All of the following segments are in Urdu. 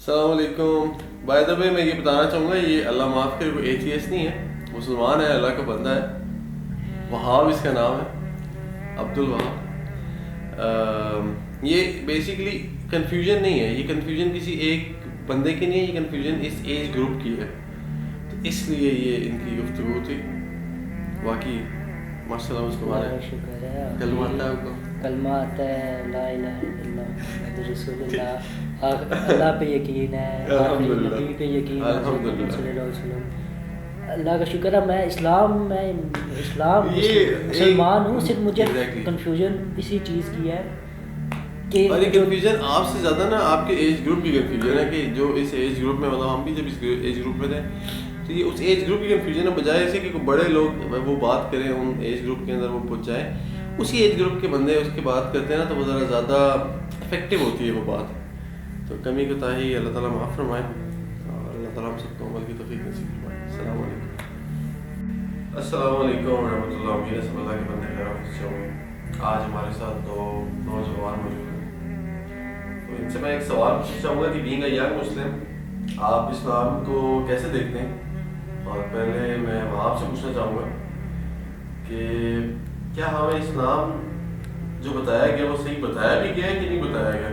السلام علیکم. بائی دا وے میں یہ بتانا چاہوں گا یہ اللہ معاف کرے کوئی ایتھیسٹ نہیں ہے, مسلمان ہے, اللہ کا بندہ ہے. وہاب اس کا نام ہے, عبد الوہاب. یہ بیسیکلی کنفیوژن نہیں ہے, یہ کنفیوژن کسی ایک بندے کی نہیں ہے, یہ کنفیوژن اس ایج گروپ کی ہے, تو اس لیے یہ ان کی گفتگو تھی. باقی ماشاء اللہ اس کو شکر ہے. کلمہ آتا ہے, آپ کو کلمہ آتا ہے, لا الہ الا اللہ محمد رسول اللہ, اللہ پہ یقین ہے, نبی پہ یقین ہے صلی اللہ علیہ وسلم. اللہ کا شکر ہے میں اسلام مسلمان ہوں. صرف مجھے کنفیوژن اسی چیز کی ہے کہ اور یہ کنفیوژن آپ سے زیادہ نا آپ کے ایج گروپ کی کنفیوژن ہے, کہ جو اس ایج گروپ میں, مطلب ہم بھی جب اس ایج گروپ میں تھے تو یہ اس ایج گروپ کی کنفیوژن ہے, بجائے اسے کہ بڑے لوگ وہ بات کریں ان ایج گروپ کے اندر وہ پہنچ جائیں, اسی ایج گروپ کے بندے اس کی بات کرتے ہیں نا تو وہ ذرا زیادہ افیکٹو ہوتی ہے وہ بات. تو کمی کوتاہی اللہ تعالیٰ معاف فرمائے اور اللہ تعالیٰ ہم سب کو عمل کی توفیق نصیب فرمائے. السلام علیکم. السلام علیکم ورحمۃ اللہ. امید ہے سب اللہ کے بندے خیر سے ہوں گے. آج ہمارے ساتھ دو نوجوان موجود ہیں, تو ان سے میں ایک سوال پوچھنا چاہوں گا کہ بینگ اے ینگ مسلم آپ اسلام کو کیسے دیکھتے ہیں. اور پہلے میں آپ سے پوچھنا چاہوں گا کہ کیا ہمیں اسلام جو بتایا گیا وہ صحیح بتایا بھی گیا ہے کہ نہیں بتایا گیا,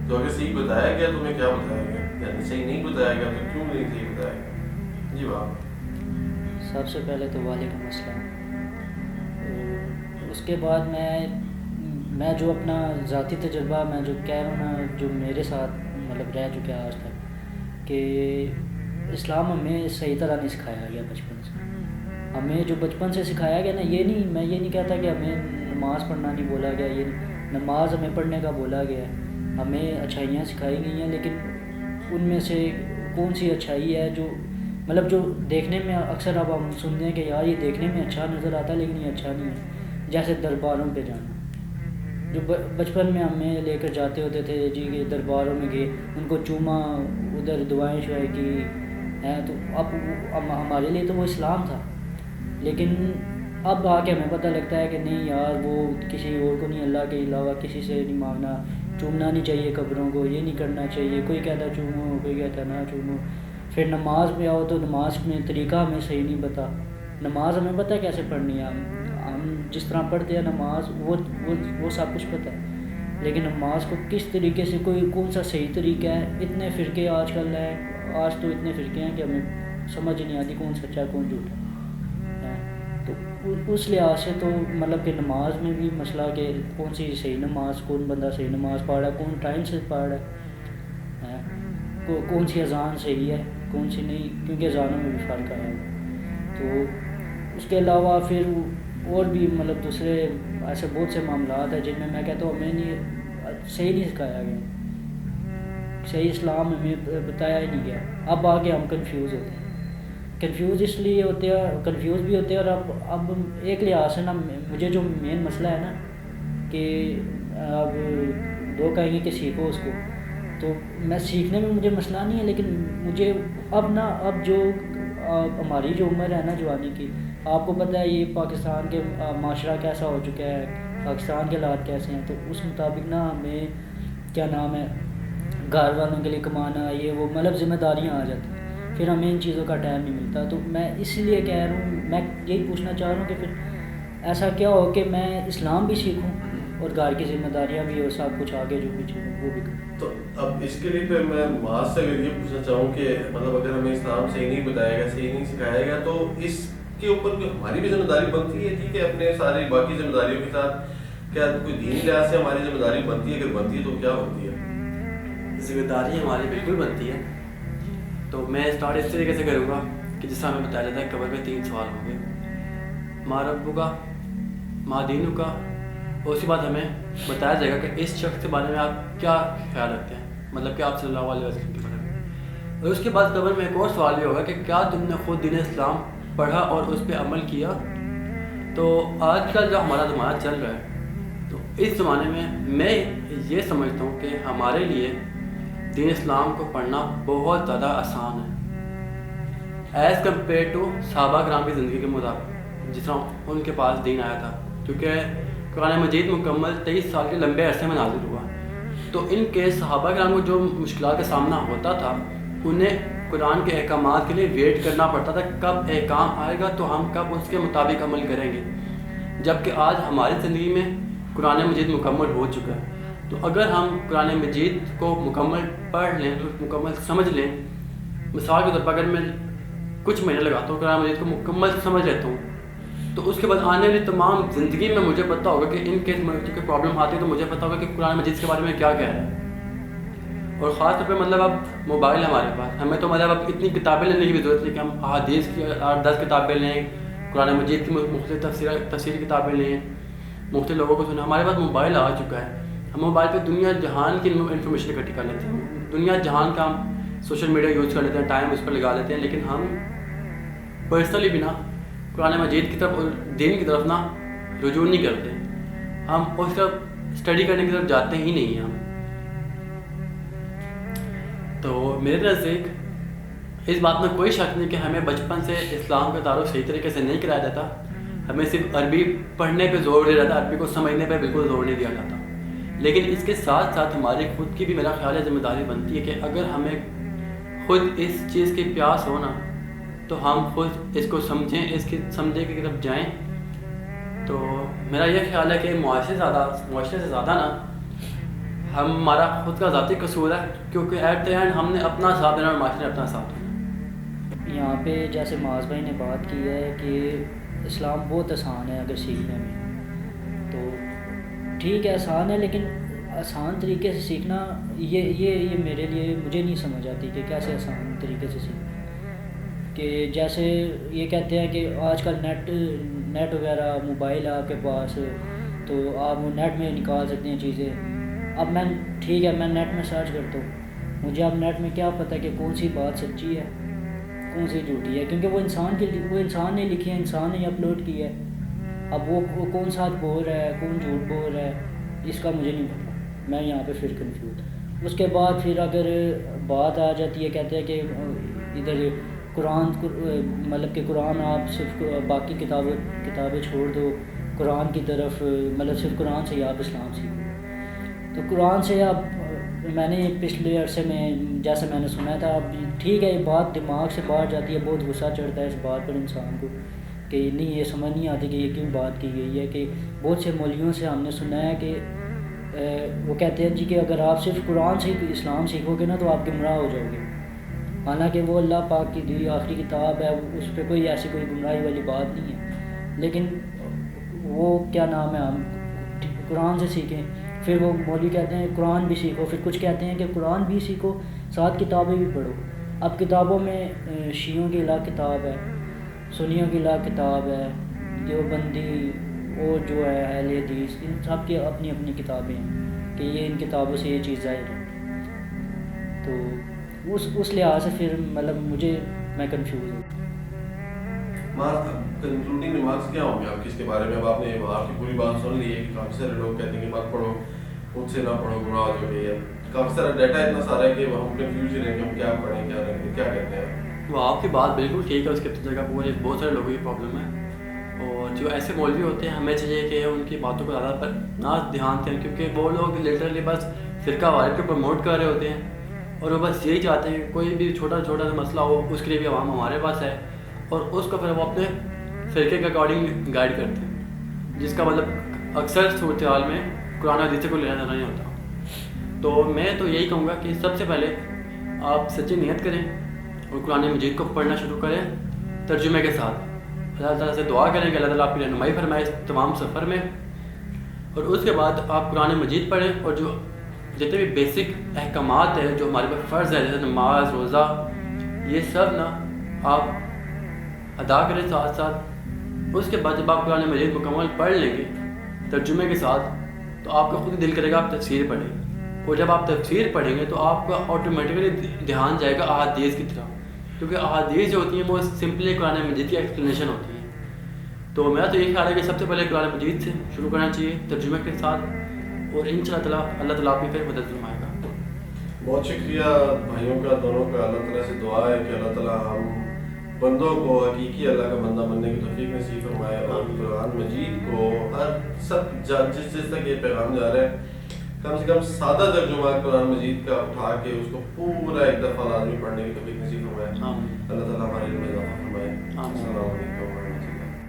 تو اگر صحیح بتایا گیا تو ہمیں کیا بتایا گیا, یعنی صحیح نہیں بتایا گیا تو کیوں نہیں صحیح بتایا گیا. جی بات. سب سے پہلے تو وعلیکم السلام. اس کے بعد میں جو اپنا ذاتی تجربہ میں جو کہہ رہا ہوں نا, جو میرے ساتھ مطلب رہ چکا ہے آج تک, کہ اسلام ہمیں صحیح طرح نہیں سکھایا گیا بچپن سے. ہمیں جو بچپن سے سکھایا گیا نا, میں یہ نہیں کہتا کہ ہمیں نماز پڑھنا نہیں بولا گیا, یہ نماز ہمیں پڑھنے کا بولا گیا ہے, ہمیں اچھائیاں سکھائی گئی ہیں, لیکن ان میں سے کون سی اچھائی ہے جو مطلب جو دیکھنے میں اکثر اب ہم سنتے ہیں کہ یار یہ دیکھنے میں اچھا نظر آتا ہے لیکن یہ اچھا نہیں ہے. جیسے درباروں پہ جانا, جو بچپن میں ہمیں لے کر جاتے ہوتے تھے جی کہ درباروں میں گئے, ان کو چوما, ادھر دعائیں شعائیں کی ہیں, تو اب ہمارے لیے تو وہ اسلام تھا. لیکن اب آ کے ہمیں پتہ لگتا ہے کہ نہیں یار وہ کسی اور کو نہیں, اللہ کے علاوہ کسی سے نہیں مانگنا, چومنا نہیں چاہیے قبروں کو, یہ نہیں کرنا چاہیے. کوئی کہتا چومو, کوئی کہتا نہ چومو. پھر نماز میں آؤ تو نماز میں طریقہ ہمیں صحیح نہیں پتا. نماز ہمیں پتہ ہے کیسے پڑھنی ہے, ہم جس طرح پڑھتے ہیں نماز وہ سب کچھ پتہ ہے, لیکن نماز کو کس طریقے سے کون سا صحیح طریقہ ہے. اتنے فرقے آج کل ہیں, آج تو اتنے فرقے ہیں کہ ہمیں سمجھ نہیں آتی کون سچا ہے کون جھوٹا ہے. تو اس لحاظ سے تو مطلب کہ نماز میں بھی مسئلہ کہ کون سی صحیح نماز, کون بندہ صحیح نماز پڑھ رہا ہے, کون ٹائم سے پڑھ رہا ہے, کون سی اذان صحیح ہے کون سی نہیں, کیونکہ اذانوں میں بھی فرق آیا ہے. تو اس کے علاوہ پھر اور بھی مطلب دوسرے ایسے بہت سے معاملات ہیں جن میں کہتا ہوں ہمیں صحیح نہیں سکھایا گیا, صحیح اسلام ہمیں بتایا ہی نہیں گیا. اب آگے ہم کنفیوز ہوتے ہیں, کنفیوز اس لیے ہوتے ہیں, کنفیوز بھی ہوتے ہیں. اور اب ایک لحاظ سے نا مجھے جو مین مسئلہ ہے نا کہ اب دو کہیں گے کہ سیکھو اس کو, تو میں سیکھنے میں مجھے مسئلہ نہیں ہے, لیکن مجھے اب جو ہماری جو عمر ہے نا جوانی کی, آپ کو پتہ ہے یہ پاکستان کے معاشرہ کیسا ہو چکا ہے, پاکستان کے حالات کیسے ہیں, تو اس مطابق نا ہمیں کیا نام ہے گھر والوں کے لیے کمانا, یہ وہ مطلب ذمہ داریاں آ جاتی ہیں, پھر ہمیں ان چیزوں کا ٹائم نہیں ملتا. تو میں اس لیے کہہ رہا ہوں, میں یہی پوچھنا چاہ رہا ہوں کہ پھر ایسا کیا ہو کہ میں اسلام بھی سیکھوں اور گھر کی ذمہ داریاں بھی اور سب کچھ آگے جو بھی چیزیں وہ بھی کروں. تو اب اس کے لیے پھر میں معاذ سے اگر یہ پوچھنا چاہوں کہ مطلب اگر ہمیں اسلام صحیح نہیں بتایا گیا, صحیح نہیں سکھایا گیا, تو اس کے اوپر ہماری بھی ذمہ داری بنتی ہے کہ اپنے ساری باقی ذمہ داریوں کے ساتھ کیا کوئی دینی لحاظ سے ہماری ذمہ داری بنتی ہے؟ اگر بنتی ہے تو کیا بنتی ہے؟ ذمہ داری ہماری بالکل بنتی ہے. تو میں اسٹارٹ اس طریقے سے کروں گا کہ جس سے ہمیں بتایا جاتا ہے قبر میں 3 سوال ہوں گے, ماں ربو کا, ماں دینو کا, اور اسی بعد ہمیں بتایا جائے گا کہ اس شخص کے بارے میں آپ کیا خیال رکھتے ہیں, مطلب کہ آپ صلی اللہ علیہ وسلم کے بارے میں. اور اس کے بعد قبر میں ایک اور سوال بھی ہوگا کہ کیا تم نے خود دین اسلام پڑھا اور اس پہ عمل کیا. تو آج کل جو ہمارا زمانہ چل رہا ہے, تو اس زمانے میں میں یہ سمجھتا ہوں کہ ہمارے لیے دین اسلام کو پڑھنا بہت زیادہ آسان ہے ایز کمپیئر ٹو صحابہ کرام کی زندگی کے مطابق جس طرح ان کے پاس دین آیا تھا, کیونکہ قرآن مجید مکمل 23 سال کے لمبے عرصے میں نازل ہوا. تو ان کے صحابہ کرام کو جو مشکلات کا سامنا ہوتا تھا انہیں قرآن کے احکامات کے لیے ویٹ کرنا پڑتا تھا کب احکام آئے گا تو ہم کب اس کے مطابق عمل کریں گے، جبکہ آج ہماری زندگی میں قرآن مجید مکمل ہو چکا ہے۔ تو اگر ہم قرآن مجید کو مکمل پڑھ لیں، مکمل سمجھ لیں، مثال کے طور پر اگر میں کچھ مہینے لگاتا ہوں قرآن مجید کو مکمل سمجھ لیتا ہوں تو اس کے بعد آنے والی تمام زندگی میں مجھے پتہ ہوگا کہ ان کیس میں پرابلم آتی ہے تو مجھے پتہ ہوگا کہ قرآن مجید کے بارے میں کیا کہہ رہا ہے۔ اور خاص طور پہ مطلب اب موبائل ہے ہمارے پاس، ہمیں تو مطلب اب اتنی کتابیں لینے کی بھی ضرورت نہیں کہ ہم احادیث کی 8-10 کتابیں لیں، قرآن مجید کی مختلف تفسیر کتابیں لیں، مختلف لوگوں کو سنیں۔ ہمارے پاس موبائل آ چکا ہے، ہم موبائل پہ دنیا جہان کی انفارمیشن اکٹھی کر لیتے ہیں، دنیا جہان کا ہم سوشل میڈیا یوز کر لیتے ہیں، ٹائم اس پر لگا لیتے ہیں، لیکن ہم پرسنلی بھی نا قرآن مجید کی طرف اور دین کی طرف نا رجوع نہیں کرتے، ہم اس طرف اسٹڈی کرنے کی طرف جاتے ہی نہیں ہیں ہم۔ تو میرے نزدیک اس بات میں کوئی شک نہیں کہ ہمیں بچپن سے اسلام کا تعارف صحیح طریقے سے نہیں کرایا جاتا، ہمیں صرف عربی پڑھنے پہ زور دیا جاتا، عربی کو سمجھنے پہ بالکل زور نہیں دیا جاتا۔ لیکن اس کے ساتھ ساتھ ہماری خود کی بھی میرا خیال ہے ذمہ داری بنتی ہے کہ اگر ہمیں خود اس چیز کی پیاس ہو نا تو ہم خود اس کو سمجھیں، اس کی سمجھے کی طرف جائیں۔ تو میرا یہ خیال ہے کہ معاشرے سے زیادہ نا ہمارا خود کا ذاتی قصور ہے، کیونکہ ایٹ دا اینڈ ہم نے اپنا ساتھ دینا اور معاشرے نے اپنا ساتھ دینا۔ یہاں پہ جیسے معاذ بھائی نے بات کی ہے کہ اسلام بہت آسان ہے اگر سیکھنے میں، تو ٹھیک ہے آسان ہے، لیکن آسان طریقے سے سیکھنا یہ میرے لیے مجھے نہیں سمجھ آتی کہ کیسے آسان طریقے سے سیکھنا۔ کہ جیسے یہ کہتے ہیں کہ آج کل نیٹ وغیرہ موبائل ہے آپ کے پاس تو آپ وہ نیٹ میں نکال سکتے ہیں چیزیں۔ اب میں ٹھیک ہے میں نیٹ میں سرچ کرتا ہوں، مجھے اب نیٹ میں کیا پتہ کہ کون سی بات سچی ہے کون سی جھوٹی ہے، کیونکہ وہ انسان نے لکھی ہے، انسان نے اپلوڈ کی ہے۔ اب وہ کون سچ بول رہا ہے کون جھوٹ بول رہا ہے اس کا مجھے نہیں پتا، میں یہاں پہ پھر کنفیوز۔ اس کے بعد پھر اگر بات آ جاتی ہے کہتے ہیں کہ ادھر قرآن مطلب کہ قرآن آپ صرف باقی کتابیں چھوڑ دو، قرآن کی طرف مطلب صرف قرآن سے ہی آپ اسلام سیکھو۔ تو قرآن سے اب میں نے پچھلے عرصے میں جیسے میں نے سنا تھا، اب ٹھیک ہے یہ بات دماغ سے باہر جاتی ہے، بہت غصہ چڑھتا ہے اس بات پر انسان کو کہ نہیں یہ سمجھ نہیں آتی کہ یہ کیوں بات کی گئی ہے۔ کہ بہت سے مولویوں سے ہم نے سنا ہے کہ وہ کہتے ہیں جی کہ اگر آپ صرف قرآن سے ہی اسلام سیکھو گے نا تو آپ گمراہ ہو جاؤ گے، حالانکہ وہ اللہ پاک کی دی آخری کتاب ہے، اس پہ کوئی ایسی کوئی گمراہی والی بات نہیں ہے، لیکن وہ کیا نام ہے ہم قرآن سے سیکھیں۔ پھر وہ مولوی کہتے ہیں قرآن بھی سیکھو، پھر کچھ کہتے ہیں کہ قرآن بھی سیکھو ساتھ کتابیں بھی پڑھو۔ اب کتابوں میں شیعوں کی الگ کتاب ہے، سنیوں کی الگ کتاب ہے، دیوبندی اور جو ہے اہل حدیث، ان سب کی اپنی اپنی کتابیں ہیں کہ یہ ان کتابوں سے یہ چیز ظاہر ہے۔ تو اس لحاظ سے پھر مطلب میں کنفیوز ہوں۔ کنکلوڈنگ ریمارکس کیا ہوں گے آپ کی اس کے بارے میں؟ اب آپ نے آپ کی پوری بات سن لی ہے کہ کافی سارے لوگ کہتے ہیں کہ مت پڑھو، خود سے نہ پڑھو، گمراہ ہو جاؤ گے، کافی سارا ڈیٹا اتنا سارا ہے کہ ہم کنفیوژن ہیں کہ ہم کیا پڑھیں کیا نہیں، کیا کہتے ہیں؟ وہ آپ کی بات بالکل ٹھیک ہے، اس کے جگہ پورے بہت سارے لوگوں کی پرابلم ہے، اور جو ایسے مولوی ہوتے ہیں ہمیں چاہیے کہ ان کی باتوں کو زیادہ پر نہ دھیان دیں، کیونکہ وہ لوگ لٹرلی بس فرقہ واحد کو پروموٹ کر رہے ہوتے ہیں، اور وہ بس یہی چاہتے ہیں کہ کوئی بھی چھوٹا سا مسئلہ ہو اس کے لیے بھی عوام ہمارے پاس ہے، اور اس کو پھر وہ اپنے فرقے کے اکارڈنگ گائیڈ کرتے ہیں، جس کا مطلب اکثر صورتحال میں قرآن حدیث کو لینا نہیں ہوتا۔ تو میں تو یہی کہوں گا کہ سب سے پہلے آپ سچی نیت کریں اور قرآن مجید کو پڑھنا شروع کریں ترجمے کے ساتھ، اللہ تعالیٰ سے دعا کریں کہ اللہ تعالیٰ آپ کی رہنمائی فرمائے اس تمام سفر میں، اور اس کے بعد آپ قرآن مجید پڑھیں، اور جو جتنے بھی بیسک احکامات ہیں جو ہمارے پاس فرض ہے جیسے نماز، روزہ، یہ سب نا آپ ادا کریں ساتھ ساتھ۔ اس کے بعد جب آپ قرآن مجید مکمل پڑھ لیں گے ترجمے کے ساتھ تو آپ کا خود ہی دل کرے گا آپ تفسیر پڑھیں، اور جب آپ تفسیر پڑھیں گے تو آپ کا آٹومیٹکلی دھیان جائے گا احادیث کی طرف، کیونکہ احادیث جو ہوتی ہیں وہ سمپلی قرآن مجید کی ایکسپلینیشن ہوتی ہے۔ تو میرا تو یہ خیال ہے کہ سب سے پہلے قرآن مجید سے شروع کرنا چاہیے ترجمے کے ساتھ، اور انشاءاللہ اللہ تعالیٰ آپ کی پھر مدد فرمائے گا۔ بہت شکریہ بھائیوں کا، دونوں کا۔ اللہ تعالیٰ سے دعا ہے کہ اللہ تعالیٰ ہم بندوں کو حقیقی اللہ کا بندہ بننے کی توفیق نصیب فرمائے، اور قرآن مجید کو ہر سب جس تک یہ پیغام جا رہا ہے کم سے کم سادہ ترجمہ قرآن مجید کا اٹھا کے اس کو پورا ایک دفعہ لازمی پڑھنے کی توفیق نصیب فرمائے. ہاں اللہ